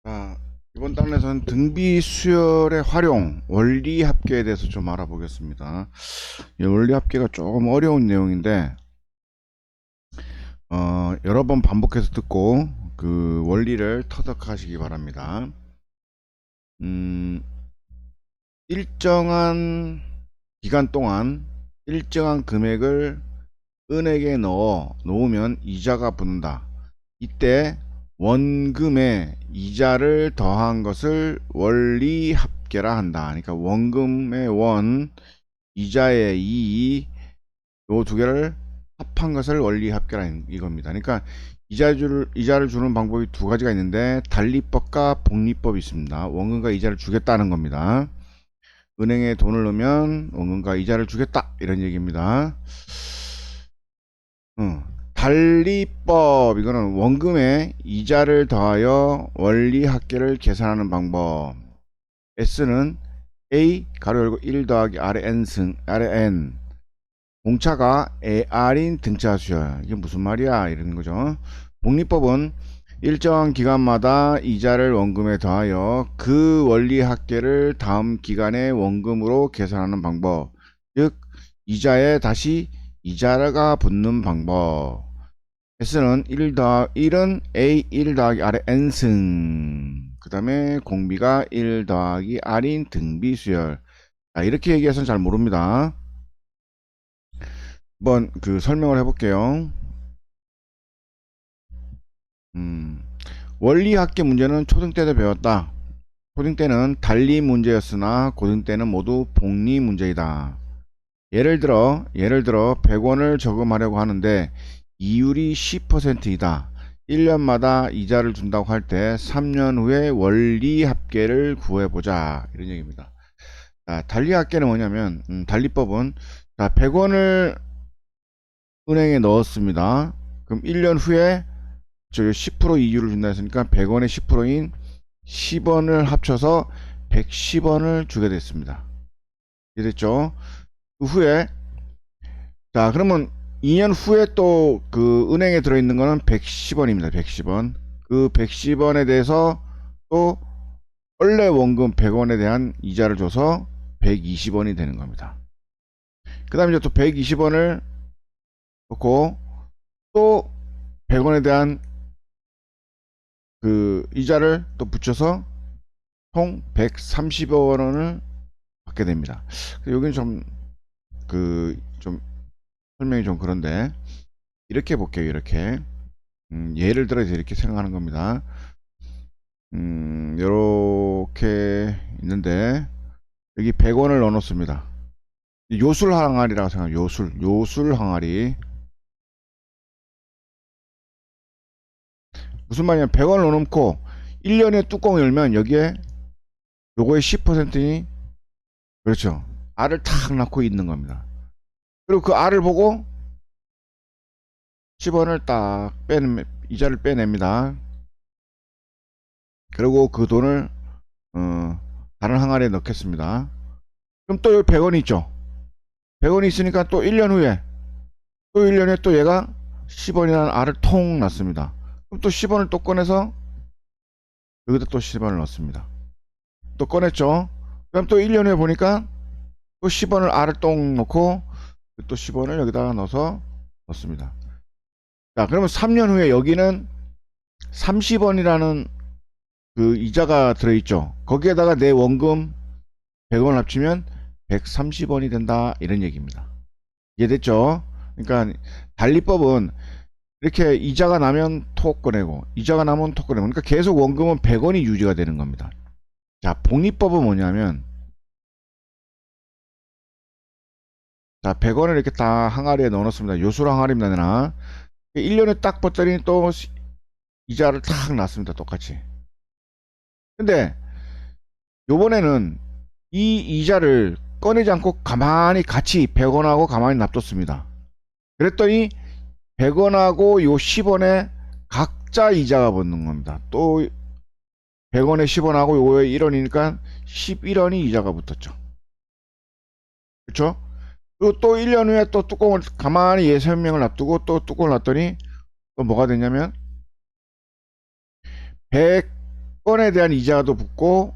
자, 이번 단에서는 등비 수열의 활용, 원리 합계에 대해서 좀 알아보겠습니다. 이 원리 합계가 조금 어려운 내용인데, 여러 번 반복해서 듣고 그 원리를 터득하시기 바랍니다. 음, 일정한 기간 동안 일정한 금액을 은행에 놓으면 이자가 붙는다. 이때 원금에 이자를 더한 것을 원리 합계라 한다. 그러니까 원금의 원, 이자의 이, 요 두 개를 합한 것을 원리 합계라 이겁니다. 그러니까 이자를 주는 방법이 두 가지가 있는데 달리법과 복리법이 있습니다. 원금과 이자를 주겠다는 겁니다. 은행에 돈을 넣으면 원금과 이자를 주겠다 이런 얘기입니다. 달리법, 이거는 원금에 이자를 더하여 원리 합계를 계산하는 방법. S는 A 가로 열고 1 더하기 RN 공차가 AR인 등차 수열. 이게 무슨 말이야 이러는 거죠. 복리법은 일정한 기간마다 이자를 원금에 더하여 그 원리 합계를 다음 기간의 원금으로 계산하는 방법. 즉 이자에 다시 이자가 붙는 방법. S는 1은 A 1 더하기 R의 N승, 그 다음에 공비가 1 더하기 R인 등비수열. 이렇게 얘기해서는 잘 모릅니다. 한번 그 설명을 해볼게요. 원리합계 문제는 초등 때도 배웠다. 초등 때는 달리 문제였으나 고등 때는 모두 복리 문제이다. 예를 들어 100원을 저금하려고 하는데 이율이 10%이다. 1년마다 이자를 준다고 할 때 3년 후에 원리 합계를 구해보자. 이런 얘기입니다. 자, 달리 합계는 뭐냐면, 달리법은, 자, 100원을 은행에 넣었습니다. 그럼 1년 후에 저 10% 이율을 준다 했으니까 100원의 10%인 10원을 합쳐서 110원을 주게 됐습니다. 이해됐죠? 그 후에, 자, 그러면 2년 후에 또 그 은행에 들어있는 거는 110원입니다. 110원. 그 110원에 대해서 또 원래 원금 100원에 대한 이자를 줘서 120원이 되는 겁니다. 그 다음에 이제 또 120원을 넣고 또 100원에 대한 그 이자를 또 붙여서 총 130원을 받게 됩니다. 여기는 좀 설명이 좀 그런데 이렇게 볼게요. 이렇게 예를 들어서 이렇게 생각하는 겁니다. 이렇게 있는데 여기 100원을 넣어놓습니다. 요술 항아리라고 생각해요. 요술 항아리. 무슨 말이냐면 100원을 넣어놓고 1년에 뚜껑을 열면 여기에 요거의 10%니 그렇죠. 알을 탁 낳고 있는 겁니다. 그리고 그 알을 보고 10원을 딱 이자를 빼냅니다. 그리고 그 돈을 다른 항아리에 넣겠습니다. 그럼 또 여기 100원이 있죠. 100원이 있으니까 또 1년 후에 또 1년에 또 얘가 10원이라는 알을 통 낳습니다. 그럼 또 10원을 또 꺼내서 여기다 또 10원을 넣습니다. 또 꺼냈죠. 그럼 또 1년 후에 보니까 또 10원을 알을 똥 넣고 또 10원을 여기다가 넣습니다. 자, 그러면 3년 후에 여기는 30원이라는 그 이자가 들어있죠. 거기에다가 내 원금 100원 합치면 130원이 된다. 이런 얘기입니다. 이해됐죠? 그러니까 달리법은 이렇게 이자가 나면 톡 꺼내고 이자가 나면 톡 꺼내고 그러니까 계속 원금은 100원이 유지가 되는 겁니다. 자, 복리법은 뭐냐면 자, 100원을 이렇게 다 항아리에 넣어놓습니다. 요술 항아리입니다. 1년에 딱 봤더니 또 이자를 탁 놨습니다. 똑같이. 근데 요번에는 이 이자를 꺼내지 않고 가만히 같이 100원하고 가만히 놔뒀습니다. 그랬더니 100원하고 요 10원에 각자 이자가 붙는 겁니다. 또 100원에 10원하고 요거에 1원이니까 11원이 이자가 붙었죠. 그렇죠? 그리고 또 1년 후에 또 뚜껑을 가만히 얘 설명을 놔두고 또 뚜껑을 놨더니 또 뭐가 됐냐면 10원에 대한 이자도 붙고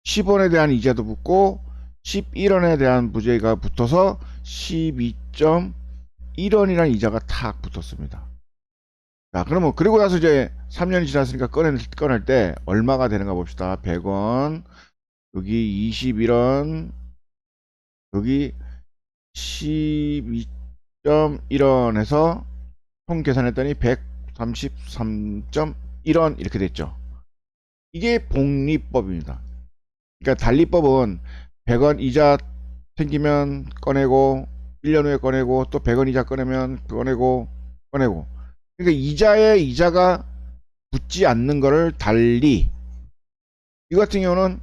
10원에 대한 이자도 붙고 11원에 대한 부재가 붙어서 12.1원이라는 이자가 탁 붙었습니다. 자, 그러면 그리고 나서 이제 3년이 지났으니까 꺼낼 때 얼마가 되는가 봅시다. 100원, 여기 21원, 여기 12.1원에서 총 계산했더니 133.1원 이렇게 됐죠. 이게 복리법입니다. 그러니까 달리법은 100원 이자 생기면 꺼내고 1년 후에 꺼내고 또 100원 이자 꺼내면 꺼내고 그러니까 이자에 이자가 붙지 않는 거를 달리, 이 같은 경우는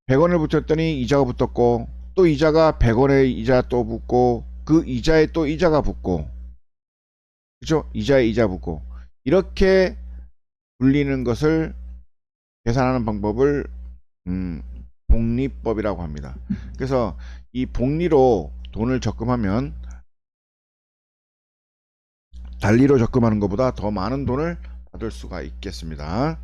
100원을 붙였더니 이자가 붙었고 또 이자가 100원에 이자 또 붙고 그 이자에 또 이자가 붙고, 그렇죠? 이자에 이자 붙고 이렇게 불리는 것을 계산하는 방법을 복리법이라고 합니다. 그래서 이 복리로 돈을 적금하면 달리로 적금하는 것보다 더 많은 돈을 받을 수가 있겠습니다.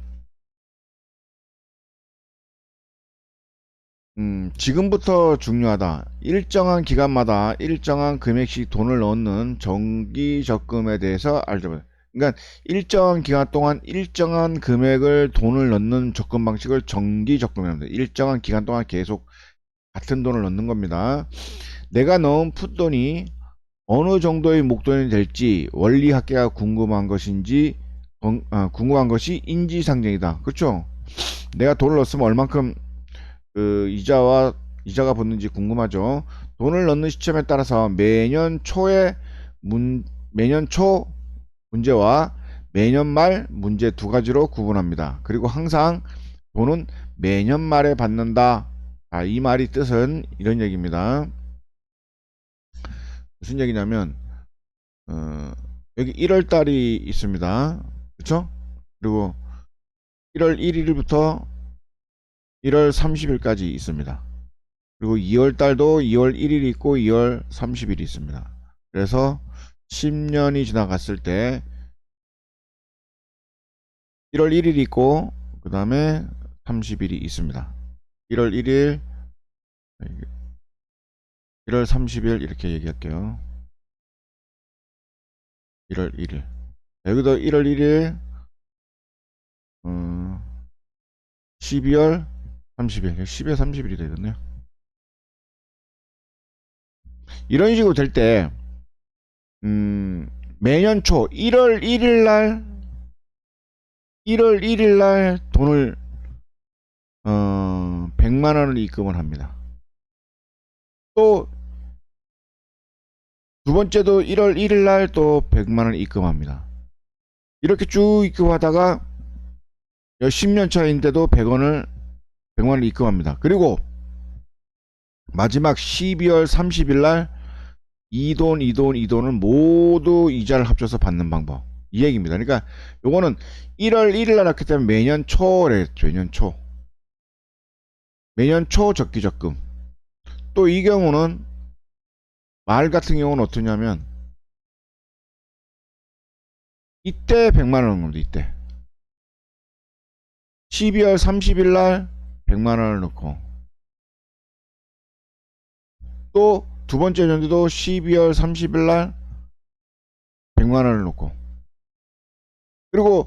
지금부터 중요하다. 일정한 기간마다 일정한 금액씩 돈을 넣는 정기 적금에 대해서 알죠. 그러니까 일정한 기간 동안 일정한 금액을 돈을 넣는 적금 방식을 정기 적금이랍니다. 일정한 기간 동안 계속 같은 돈을 넣는 겁니다. 내가 넣은 풋돈이 어느 정도의 목돈이 될지 원리 합계가 궁금한 것인지 궁금한 것이 인지상정이다. 그렇죠? 내가 돈을 넣었으면 얼만큼 그 이자가 붙는지 궁금하죠. 돈을 넣는 시점에 따라서 매년 초 문제와 매년 말 문제 두 가지로 구분합니다. 그리고 항상 돈은 매년 말에 받는다. 이 말이 뜻은 이런 얘기입니다. 무슨 얘기냐면 여기 1월 달이 있습니다. 그렇죠? 그리고 1월 1일부터 1월 30일까지 있습니다. 그리고 2월 달도 2월 1일이 있고 2월 30일이 있습니다. 그래서 10년이 지나갔을 때 1월 1일이 있고 그 다음에 30일이 있습니다. 1월 1일, 1월 30일 이렇게 얘기할게요. 1월 1일. 여기도 1월 1일, 12월 30일, 12월 30일이 되겠네요. 이런 식으로 될 때, 매년 초 1월 1일 날 돈을 100만 원을 입금을 합니다. 또 두 번째도 1월 1일 날 또 100만 원을 입금합니다. 이렇게 쭉 입금하다가 10년 차인데도 100만 원을 입금합니다. 그리고 마지막 12월 30일 날 이 돈을 모두 이자를 합쳐서 받는 방법, 이 얘기입니다. 그러니까 요거는 1월 1일 날 했기 때문에 매년 초랬죠. 매년 초 적기 적금. 또 이 경우는 말 같은 경우는 어떠냐면 이때 100만 원인 겁니다. 이때 12월 30일 날 100만 원을 넣고 또 두 번째 연도도 12월 30일 날 100만 원을 넣고 그리고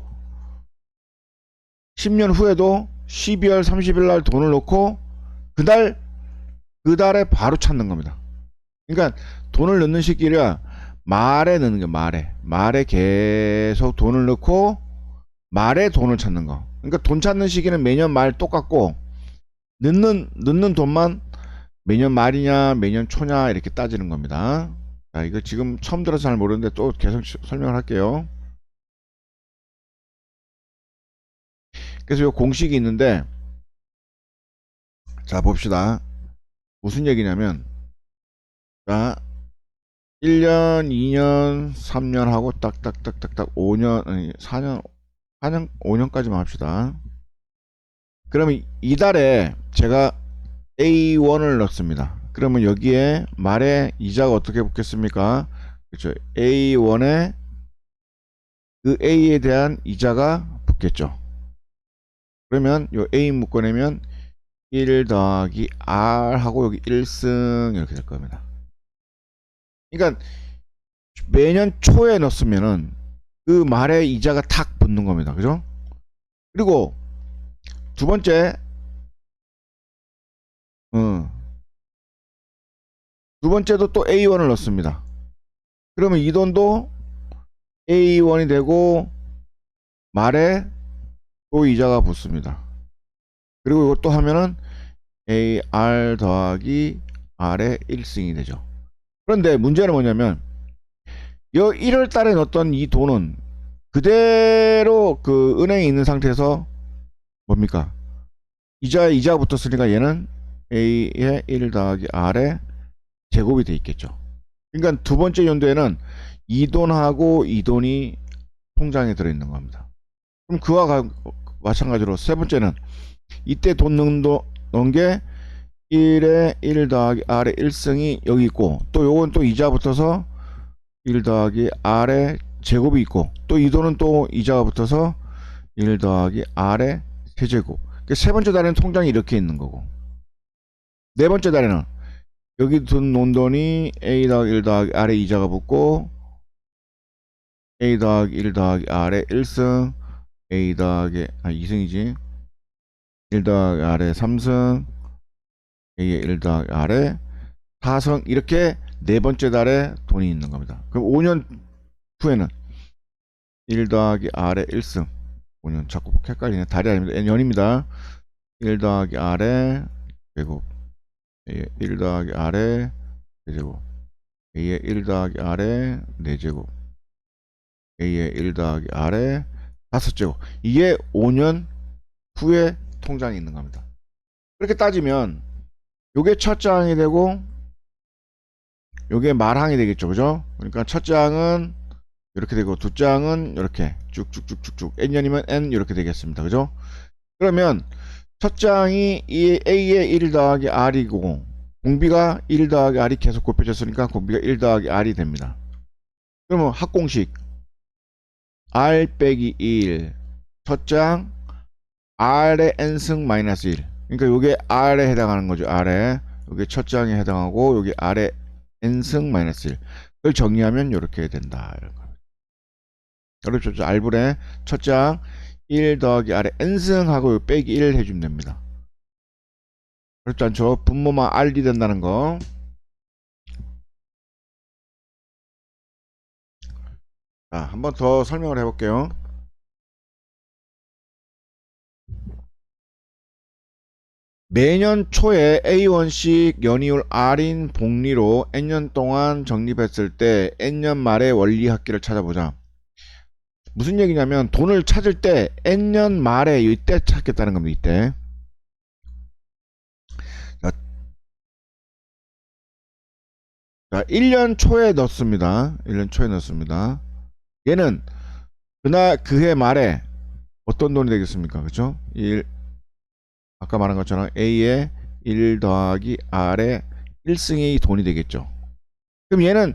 10년 후에도 12월 30일 날 돈을 넣고 그달에 바로 찾는 겁니다. 그러니까 돈을 넣는 시기가 말에 넣는 거예요. 말에 계속 돈을 넣고 말에 돈을 찾는 거. 그러니까 돈 찾는 시기는 매년 말 똑같고 넣는 돈만 매년 말이냐 매년 초냐 이렇게 따지는 겁니다. 자, 이거 지금 처음 들어서 잘 모르는데 또 계속 설명을 할게요. 그래서 이 공식이 있는데, 자 봅시다. 무슨 얘기냐면, 자 1년 2년 3년 하고 딱딱딱딱딱 5년 아니 4년 5년까지만 합시다. 그러면 이달에 제가 A1을 넣습니다. 그러면 여기에 말에 이자가 어떻게 붙겠습니까? 그렇죠. A1에 그 A에 대한 이자가 붙겠죠. 그러면 요 A 묶어내면 1 더하기 R 하고 여기 1승 이렇게 될 겁니다. 그러니까 매년 초에 넣었으면은 그 말에 이자가 탁 붙는 겁니다. 그죠? 그리고 두 번째, 어, 두 번째도 또 A1을 넣습니다. 그러면 이 돈도 A1이 되고 말에 또 이자가 붙습니다. 그리고 이것도 하면은 AR 더하기 R의 1승이 되죠. 그런데 문제는 뭐냐면 1월 달에 넣었던 이 돈은 그대로 그 은행에 있는 상태에서 뭡니까? 이자 붙었으니까 얘는 A의 1 더하기 R의 제곱이 돼 있겠죠. 그러니까 두 번째 연도에는 이 돈하고 이 돈이 통장에 들어있는 겁니다. 그럼 마찬가지로 세 번째는 이때 돈 넣은 게 1에 1 더하기 R의 1승이 여기 있고 또 요건 또 이자 붙어서 1 더하기 R의 제곱이 있고 또 이 돈은 또 이자가 붙어서 1 더하기 R의 세제곱. 세 번째 달에는 통장이 이렇게 있는 거고 네 번째 달에는 여기 돈 놓은 돈이 A 더하기 1 더하기 R의 이자가 붙고 A 더하기 1 더하기 R의 1승 A 더하기 2승이지 1 더하기 R의 3승 A의 1 더하기 R의 4승 이렇게 네 번째 달에 돈이 있는 겁니다. 그럼 5년 후에는 1 더하기 R의 1승 5년 자꾸 헷갈리네. 달이 아닙니다. 년입니다. 1 더하기 R의 제곱 A의 1 더하기 R의 제곱 A의 1 더하기 R의 4제곱 A의 1 더하기 R의 5제곱 이게 5년 후에 통장에 있는 겁니다. 그렇게 따지면 요게 첫 장이 되고 요게 말항이 되겠죠. 그죠? 그러니까 첫 장은 이렇게 되고 두 장은 이렇게 쭉쭉쭉쭉쭉 n년이면 n 이렇게 되겠습니다. 그죠? 그러면 첫 장이 이 a의 1 더하기 r이고 공비가 1 더하기 r이 계속 곱해졌으니까 공비가 1 더하기 r이 됩니다. 그러면 합공식 r 빼기 1 첫 장 r의 n승 마이너스 1 그러니까 요게 r에 해당하는 거죠. r에 요게 첫 장에 해당하고 요게 r의 n승 마이너스 1을 정리하면 이렇게 된다. 어렵죠. r분의 첫 장 1 더하기 r의 n승하고 빼기 1 해주면 됩니다. 어렵지 않죠? 분모만 r이 된다는 거. 자, 한 번 더 설명을 해볼게요. 매년 초에 A1씩 연이율 R인 복리로 N년 동안 적립했을 때 N년 말에 원리합계를 찾아보자. 무슨 얘기냐면 돈을 찾을 때 N년 말에 이때 찾겠다는 겁니다. 이때. 자, 1년 초에 넣습니다. 1년 초에 넣습니다. 얘는 그해 말에 어떤 돈이 되겠습니까? 그죠? 아까 말한 것처럼 A의 1 더하기 R의 1승이 돈이 되겠죠. 그럼 얘는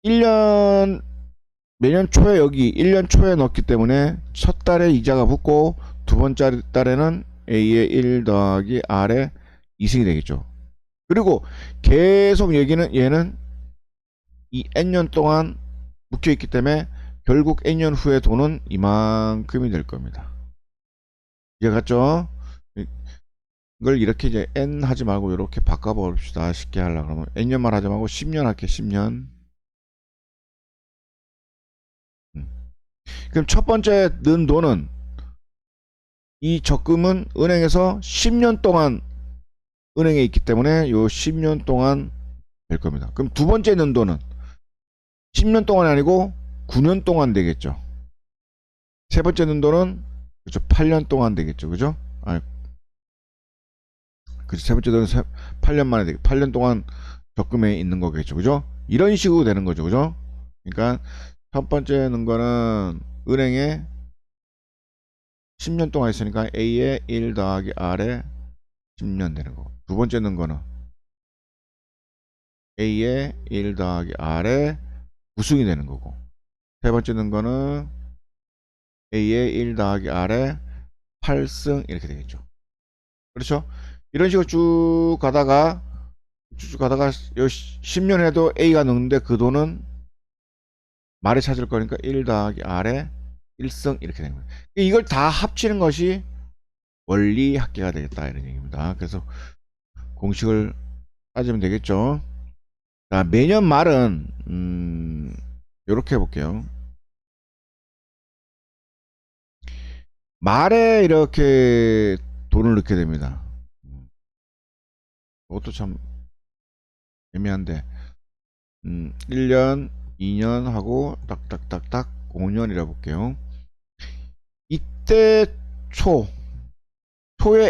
1년 매년 초에 여기 1년 초에 넣기 때문에 첫 달에 이자가 붙고 두 번째 달에는 A의 1 더하기 R의 2승이 되겠죠. 그리고 계속 얘는 이 N년 동안 묶여있기 때문에 결국 N년 후에 돈은 이만큼이 될 겁니다. 이해갔죠? 이걸 이렇게 이제 N 하지 말고 이렇게 바꿔봅시다. 쉽게 하려고 그러면 N년만 하지 말고 10년 할게. 10년. 그럼 첫 번째 넣은 돈은 이 적금은 은행에서 10년 동안 은행에 있기 때문에 요 10년 동안 될 겁니다. 그럼 두 번째 넣은 돈은 10년 동안이 아니고 9년 동안 되겠죠. 세 번째 넣은 돈은 그렇죠. 8년 동안 되겠죠. 그죠? 그죠. 세 번째 돈은 8년 만에 되겠죠. 8년 동안 적금에 있는 거겠죠. 그죠? 이런 식으로 되는 거죠. 그죠? 그러니까 첫 번째 넣은 거는 은행에 10년 동안 있으니까 A의 1 더하기 R에 10년 되는 거고 두 번째 넣은 거는 A의 1 더하기 R에 9승이 되는 거고 세 번째 넣은 거는 A의 1 더하기 R에 8승 이렇게 되겠죠. 그렇죠? 이런 식으로 쭉 가다가 10년 해도 A가 넣는데 그 돈은 말에 찾을 거니까 1 더하기 R에 1승 이렇게 되는 거예요. 이걸 다 합치는 것이 원리 합계가 되겠다 이런 얘기입니다. 그래서 공식을 따지면 되겠죠. 자, 매년 말은 이렇게 해볼게요. 말에 이렇게 돈을 넣게 됩니다. 이것도 참 애매한데 1년 2년 하고 딱딱딱딱 5년이라 볼게요. 이때 초에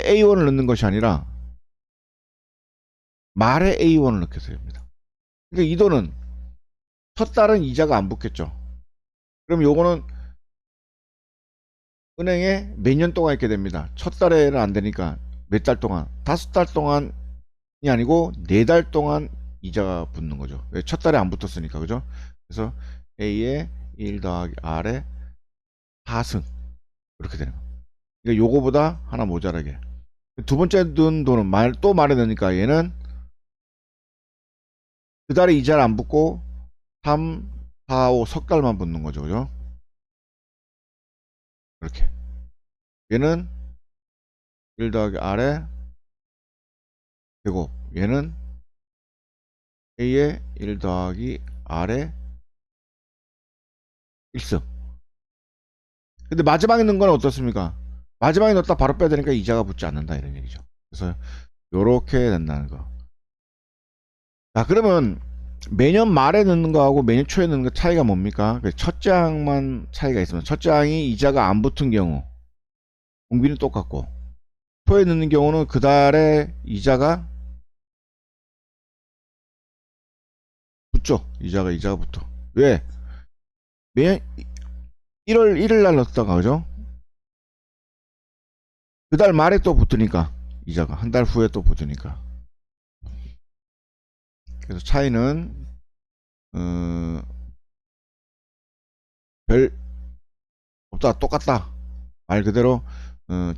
A1을 넣는 것이 아니라 말에 A1을 넣게 됩니다. 그러니까 이 돈은 첫 달은 이자가 안 붙겠죠. 그럼 요거는 은행에 몇 년 동안 있게 됩니다. 첫 달에는 안 되니까 몇 달 동안, 5달 동안이 아니고 4달 동안 이자가 붙는 거죠. 왜? 첫 달에 안 붙었으니까, 그죠? 그래서 A에 1 더하기 R에 4승 이렇게 되는 거예요. 그러니까 요거보다 하나 모자라게. 두 번째 든 돈은 또 말해 넣으니까 얘는 그 달에 이자를 안 붙고 3, 4, 5 석 달만 붙는 거죠, 그죠? 이렇게. 얘는 1 더하기 R에 제곱. 얘는 A에 1 더하기 R에 1승. 근데 마지막에 넣은 건 어떻습니까? 마지막에 넣었다 바로 빼야 되니까 이자가 붙지 않는다 이런 얘기죠. 그래서 요렇게 된다는 거. 자, 그러면 매년 말에 넣는 거하고 매년 초에 넣는 거 차이가 뭡니까? 첫째 항만 차이가 있으면 첫째 항이 이자가 안 붙은 경우 공비는 똑같고 초에 넣는 경우는 그 달에 이자가 붙죠. 이자가 붙어. 왜? 매년 1월 1일 날 넣었다가 그죠? 그 달 말에 또 붙으니까 이자가 한 달 후에 또 붙으니까. 그래서 차이는 어, 별 없다, 똑같다. 말 그대로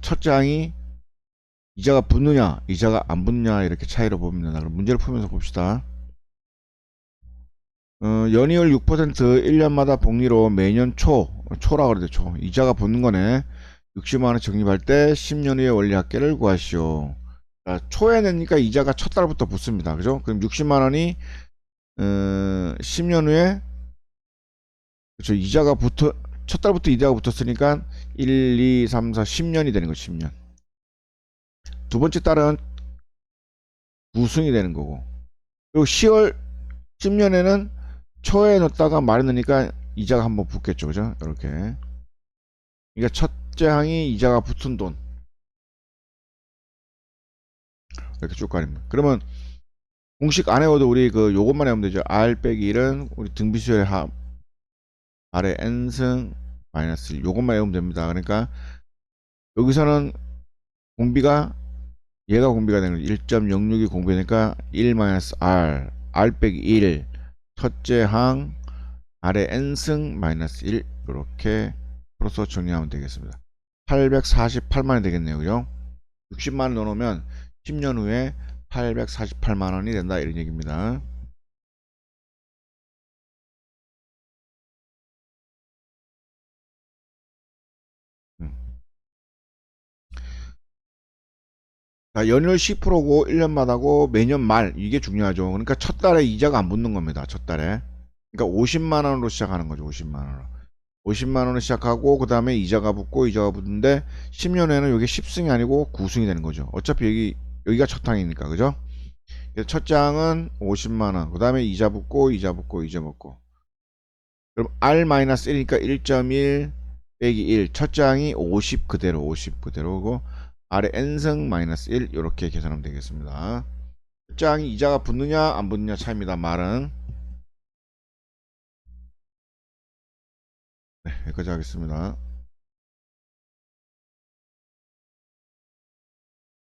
첫째 항이 이자가 붙느냐 이자가 안 붙느냐 이렇게 차이로 보면 된다. 그럼 문제를 풀면서 봅시다. 연이율 6% 1년마다 복리로 매년 초라 그러대. 초 이자가 붙는 거네. 60만원 적립할 때 10년 후에 원리합계를 구하시오. 자, 초에 내니까 이자가 첫 달부터 붙습니다. 그죠? 그럼 60만원이 10년 후에 그렇죠. 이자가 붙어 첫 달부터 이자가 붙었으니까 1, 2, 3, 4, 10년이 되는 거죠. 10년. 두 번째 달은 구승이 되는 거고. 그리고 10월 10년에는 초에 넣었다가 말에 넣으니까 이자가 한번 붙겠죠. 그죠? 이렇게. 그러니까 첫째 항이 이자가 붙은 돈. 이렇게 쭉 가립니다. 그러면 공식 안 외워도 우리 그 요것만 외우면 되죠. R 빼기 1은 우리 등비수열의 합. R의 n승 마이너스 1. 요것만 외우면 됩니다. 그러니까 여기서는 공비가 얘가 공비가 되는 거죠. 1.06이 공비되니까 1 마이너스 R. R 빼기 1. 첫째 항 R의 n승 마이너스 1. 이렇게 풀어서 정리하면 되겠습니다. 848만원이 되겠네요. 그죠? 60만원 넣어놓으면 10년 후에 848만원이 된다 이런 얘기입니다. 자, 연율 10%고 1년마다고 매년 말 이게 중요하죠. 그러니까 첫 달에 이자가 안 붙는 겁니다. 첫 달에. 그러니까 50만원으로 시작하는 거죠. 50만원으로. 50만원으로 시작하고 그 다음에 이자가 붙고 이자가 붙는데 10년에는 이게 10승이 아니고 9승이 되는 거죠. 어차피 여기가 첫 항이니까 그죠? 그래서 첫 장은 50만원 그 다음에 이자 붙고 이자 붙고 이자 붙고 그럼 R-1이니까 1.1 빼기 1 첫 장이 50 그대로 50 그대로고 R의 n승 마이너스 1 이렇게 계산하면 되겠습니다. 첫 장이 이자가 붙느냐 안 붙느냐 차이입니다. 말은 네, 여기까지 하겠습니다.